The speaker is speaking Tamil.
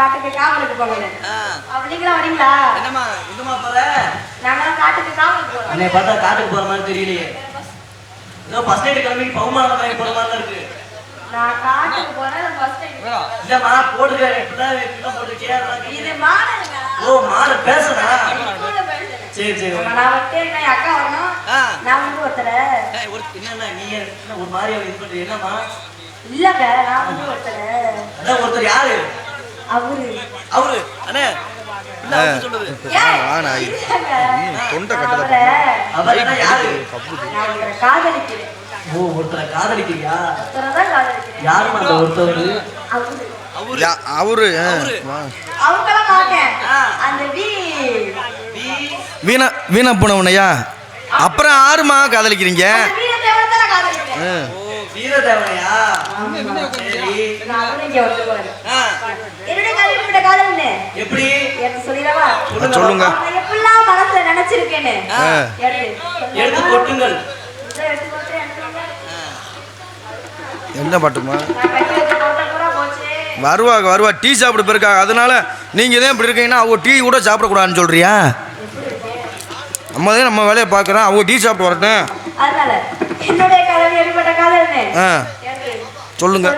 காட்டுக்கு காவலுக்கு போகணும். நீங்களும் வரீங்களா? என்னம்மா எங்கம்மா போற? நாங்களாம் காட்டுக்கு காவலுக்கு போறோம். அண்ணே பார்த்தா காட்டுக்கு போற மாதிரி தெரியலையே. ஏதோ ஃபர்ஸ்ட் எய்ட் கிளம்பி பவுமானம் வாங்கி போற மாதிரி இருக்கு. நான் காட்டுக்கு போறேன் ஃபர்ஸ்ட் எய்ட். இல்லம்மா போட்டுக்கறேன். இப்பதான் போட்டுக்கியா? இது மாடுங்க. ஓ மாடு பேசுறா. சரி சரி. நான் வந்து என் அக்கா வரணும். நான் வந்து ஒருத்தர. ஒரு என்னன்னா நீ என்ன ஒரு மாதிரியா இது பண்ற என்னம்மா? இல்லங்க நான் வந்து ஒருத்தர. அதான் ஒருத்தர் யாரு? அவரு அண்ணே இல்ல அவரு சொல்லுது. வாடா தொண்டை கட்டல. அவரே யாரு? நான் ஒருத்தர காதலிக்கிறேன். ஓ ஒருத்தர காதலிக்கிறியா? ஒருத்தரதான் காதலிக்கிறேன். யாருமா அந்த ஒருத்தர்? அவரு அவங்கள மாட்டேன். அந்த வீணா போனவனையா? அப்புறம் ஆறுமா காதலிக்கிறீங்க? வீரதேவனை காதலிக்கிறேன். ஓ வீரதேவனையா? சரி நான் இங்க வந்து போறேன். என்னோட காதலிப்பட்ட காதல்னே எப்படி எனக்கு சொல்லிடவா? சொல்லுங்க. நான் எப்பெல்லாம் மனசுல நினைச்சிருக்கேன்னு எடுத்து கொட்டுங்கள். எடுத்து கொட்டுறேன். என்ன பாட்டுமா? நான் கட்டி வச்ச போட்ட பூரா போச்சு. வருவா டீ சாப்பிட போயிருக்காங்க. அதனால நீங்க தான் இப்படி இருக்கீங்கன்னா அவங்க டீ கூட சாப்பிடக்கூடாதுன்னு சொல்றியா? நம்ம வேலையை பார்க்குறோம். அவங்க டீ சாப்பிட்டு வரட்டும். அதனால என்னுடைய காதல் எப்படிப்பட்ட காதல்னு சொல்லுங்க.